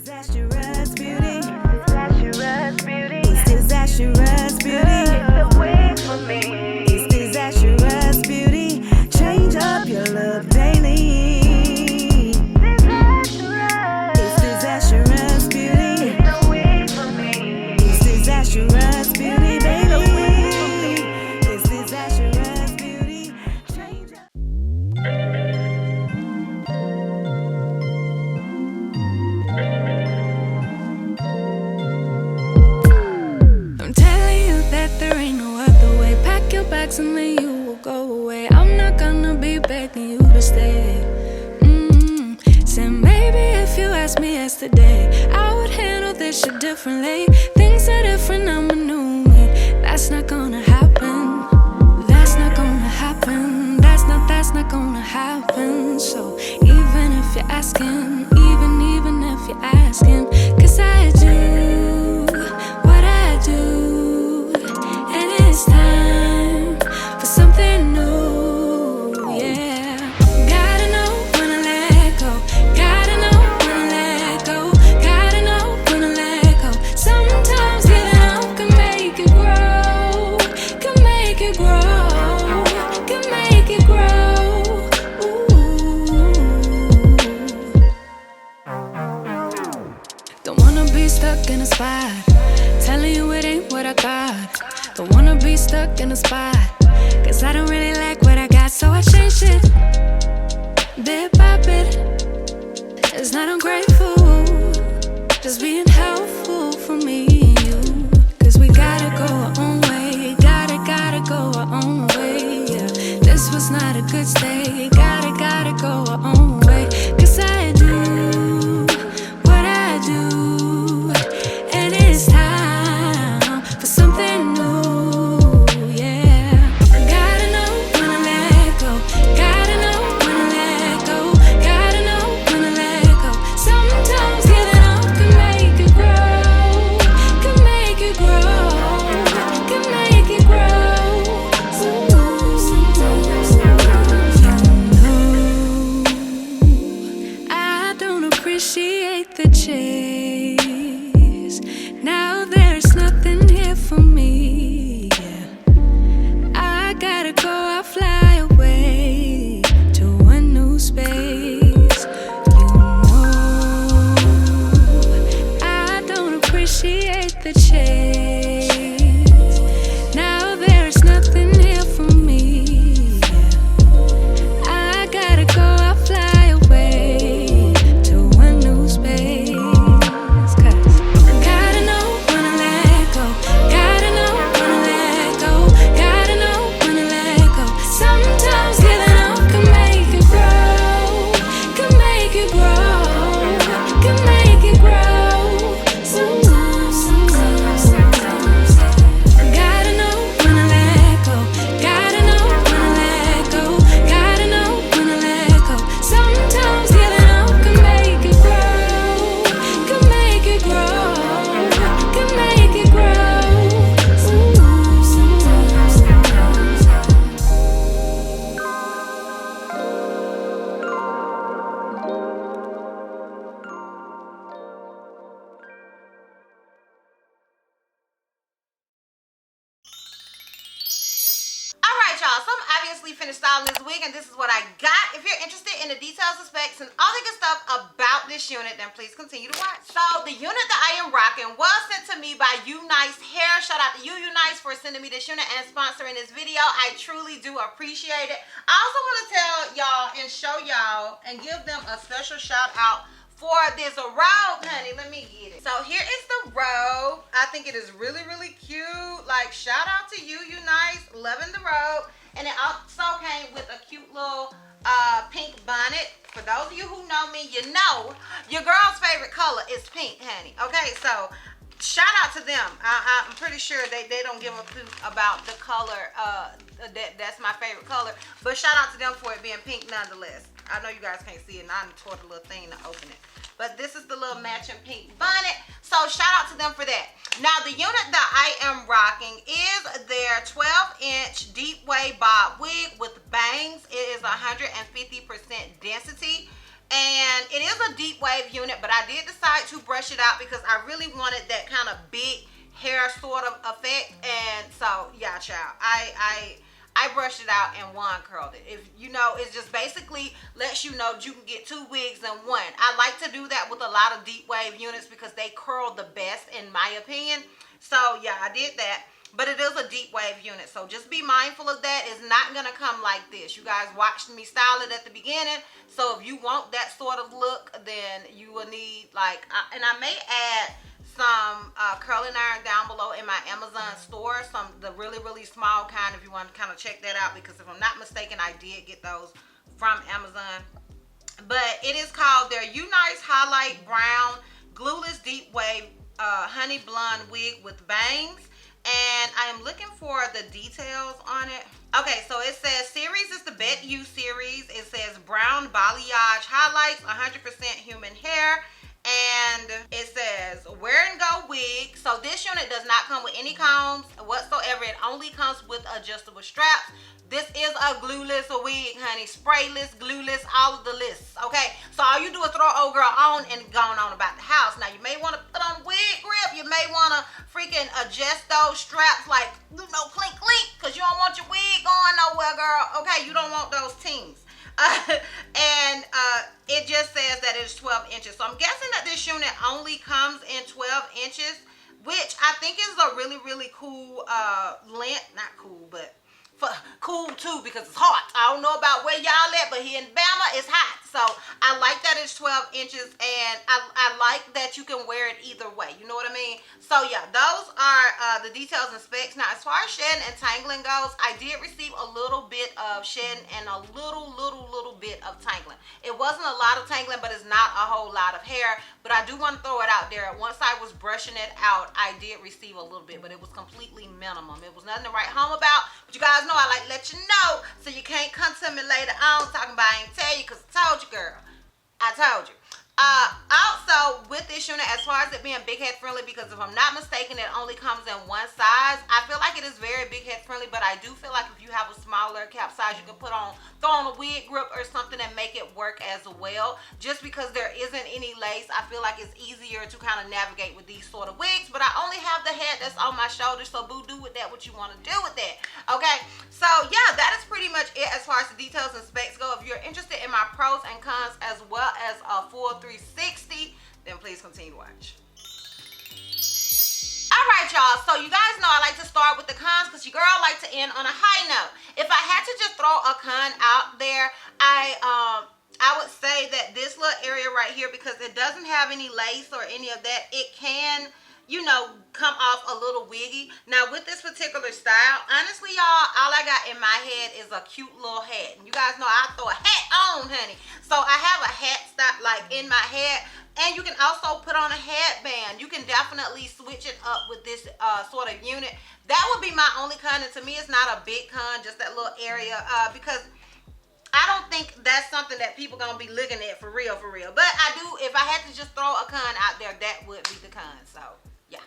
Disastrous beauty. Disastrous beauty. It's disastrous beauty. It's the way for me. It's disastrous beauty. Change up your look daily. Disastrous. It's disastrous beauty. It's the way for me. It's disastrous beauty, baby. It's disastrous beauty. Change up. Bags and then you will go away. I'm not gonna be begging you to stay. Said maybe if you asked me yesterday, I would handle this shit differently. Things are different, I'm a new me. That's not gonna happen. That's not gonna happen. That's not gonna happen. So even if you're asking, even if you're asking, 'cause I do what I do, and it's time for something new, yeah. Gotta know when to let go. Gotta know when to let go. Gotta know when to let go. Sometimes giving up can make it grow. Can make it grow. Can make it grow. Ooh. Don't wanna be stuck in a spot, telling you it ain't what I got. Don't wanna be stuck in a spot, 'cause I don't really like what I got, so I changed it bit by bit. It's not ungrateful, just being helpful for me and you. 'Cause we gotta go our own way, gotta go our own way, yeah. This was not a good stay, gotta go our own way. 'Cause I do what I do, and it's time for something new. The chase. Now there's nothing here for me. Yeah. I gotta go, I'll fly away to a new space. You know, I don't appreciate the chase. Now there's nothing here for me. Yeah. I gotta go, I'll fly away. Finished styling this wig, and this is what I got. If you're interested in the details, the specs, and all the good stuff about this unit, then please continue to watch. So the unit that I am rocking was sent to me by Unice Hair. Shout out to you, Unice, for sending me this unit and sponsoring this video. I truly do appreciate it. I also want to tell y'all and show y'all and give them a special shout out for this robe, honey. Let me get it. So here is the robe. I think it is really, really cute. Like, shout out to you, Unice. Loving the robe. And it also came with a cute little pink bonnet. For those of you who know me, you know your girl's favorite color is pink, honey. Okay, so shout out to them. I'm pretty sure they don't give a poop about the color. That's my favorite color. But shout out to them for it being pink nonetheless. I know you guys can't see it, and I tore the little thing to open it. But this is the little matching pink bonnet. So shout out to them for that. Now the unit that I am rocking is their 12-inch deep wave bob wig with bangs. It is 150% density. And it is a deep wave unit, but I did decide to brush it out because I really wanted that kind of big hair sort of effect. And so yeah, child, I brushed it out and one curled it. If you know, it just basically lets you know that you can get 2 wigs in one. I like to do that with a lot of deep wave units because they curl the best in my opinion. So yeah, I did that. But it is a deep wave unit, so just be mindful of that. It's not gonna come like this. You guys watched me style it at the beginning, so if you want that sort of look, then you will need like, and I may add some curling iron down below in my Amazon store, the really small kind, if you want to kind of check that out, because if I'm not mistaken, I did get those from Amazon. But it is called their Unice Highlight Brown Glueless Deep Wave Honey Blonde Wig with Bangs. And I am looking for the details on it. Okay, so it says series is the Bet You series. It says brown balayage highlights, 100% human hair. And it says wear and go wig. So this unit does not come with any combs whatsoever. It only comes with adjustable straps. This is a glueless wig, honey. Sprayless, glueless, all of the lists, okay? So all you do is throw old girl on and go on about the house. Now, you may want to put on a wig grip. You may want to freaking adjust those straps like, you know, clink, clink, because you don't want your wig going nowhere, girl, okay? You don't want those tings. And it just says that it's 12 inches. So I'm guessing that this unit only comes in 12 inches, which I think is a really cool length. Not cool, but cool too, because it's hot. I don't know about where y'all at, but here in Bama it's hot. So I like that it's 12 inches, and I like that you can wear it either way, you know what I mean? So yeah, those are the details and specs. Now as far as shedding and tangling goes, I did receive a little bit of shedding and a little bit of tangling. It wasn't a lot of tangling, but it's not a whole lot of hair. But I do want to throw it out there. Once I was brushing it out, I did receive a little bit, but it was completely minimum. It was nothing to write home about. But you guys know I like to let you know, so you can't come to me later on talking about I ain't tell you, because I told you, girl. I told you. Also, with this unit, as far as it being big head friendly, because if I'm not mistaken, it only comes in one size. I feel like it is very big head friendly, but I do feel like if you have a smaller cap size, you can throw on a wig grip or something and make it work as well. Just because there isn't any lace, I feel like it's easier to kind of navigate with these sort of wigs. But I only have the head that's on my shoulders, so boo, do with that what you want to do with that. Okay, so yeah, that is pretty much it as far as the details and specs go. If you're interested in my pros and cons as well as a full 360, then please continue to watch. All right, y'all, so you guys know I like to start with the cons because your girl like to end on a high note. If I had to just throw a con out there, I would say that this little area right here, because it doesn't have any lace or any of that, it can, you know, come off a little wiggy. Now with this particular style, honestly y'all, all I got in my head is a cute little hat. And you guys know I throw a hat on, honey. So I have a hat style like in my head, and you can also put on a headband. You can definitely switch it up with this sort of unit. That would be my only con, and to me it's not a big con, just that little area, because I don't think that's something that people gonna be looking at for real. But I do, if I had to just throw a con out there, that would be the con. So yeah.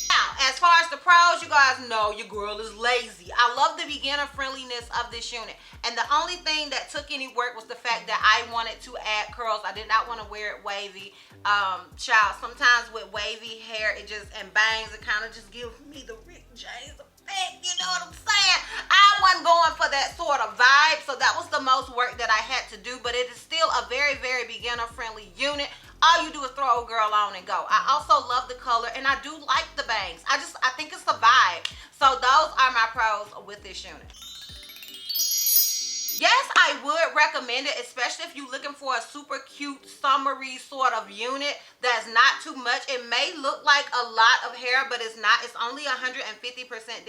Now, as far as the pros, you guys know your girl is lazy. I love the beginner friendliness of this unit. And the only thing that took any work was the fact that I wanted to add curls. I did not want to wear it wavy. Child, sometimes with wavy hair, it just, and bangs, it kind of just gives me the Rick James effect, you know what I'm saying? I wasn't going for that sort of vibe, so that was the most work that I had to do, but it is still a very beginner friendly unit. All you do is throw old girl on and go. I also love the color, and I do like the bangs. I think it's a vibe. So those are my pros with this unit. Yes, I would recommend it, especially if you're looking for a super cute, summery sort of unit that's not too much. It may look like a lot of hair, but it's not. It's only 150%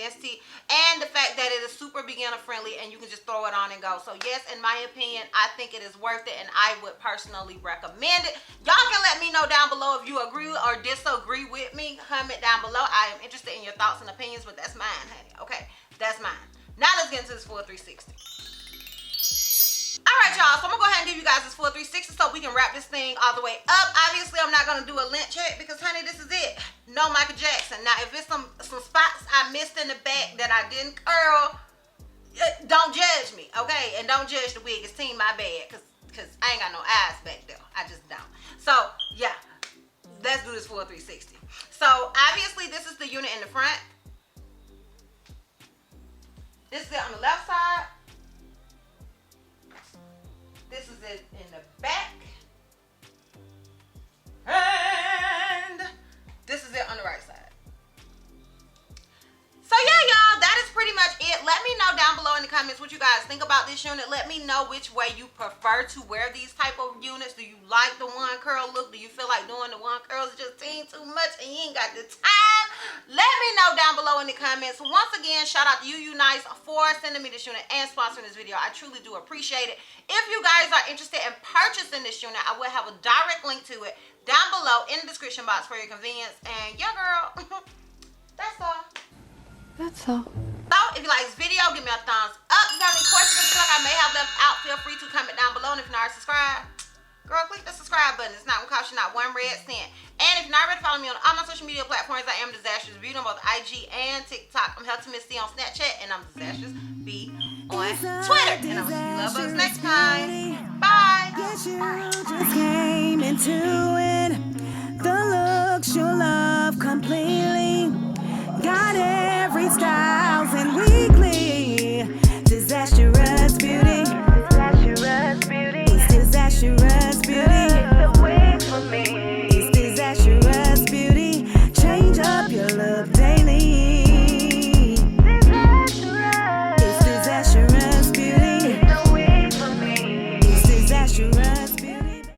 density, and the fact that it is super beginner friendly and you can just throw it on and go. So yes, in my opinion, I think it is worth it, and I would personally recommend it. Y'all can let me know down below if you agree or disagree with me. Comment down below. I am interested in your thoughts and opinions, but that's mine, honey. Okay, that's mine. Now let's get into this full 360. Alright y'all, so I'm gonna go ahead and give you guys this full 360 so we can wrap this thing all the way up. Obviously I'm not gonna do a lint check because honey, this is it. No Michael Jackson. Now if it's some spots I missed in the back that I didn't curl, don't judge me, okay? And don't judge the WIGS team, my bad, because I ain't got no eyes back there. I just don't. So, yeah, let's do this full 360. So, obviously, this is the unit in the front. This is it on the left side. This is it in the back. And this is it on the right side. So yeah, y'all, that is pretty much it. Let me know down below in the comments what you guys think about this unit. Let me know which way you prefer to wear these type of units. Do you like the one curl look? Do you feel like doing the one curls just ain't too much and you ain't got the time? Let me know down below in the comments. Once again, shout out to you, Unice, for sending me this unit and sponsoring this video. I truly do appreciate it. If you guys are interested in purchasing this unit, I will have a direct link to it down below in the description box for your convenience. And yeah, girl, that's all. That's all. So, if you like this video, give me a thumbs up. If you got any questions that you feel like I may have left out, feel free to comment down below. And if you're not subscribed, girl, click the subscribe button. It's not going to cost you not one red cent. And if you're not ready to follow me on all my social media platforms, I am DizastrousBeauty on both IG and TikTok. I'm Healthy Miss C on Snapchat, and I'm DizastrousB on Twitter. And I'm going to see you love bugs next time. Bye. Guess you just came into it. The looks you love completely. Got it.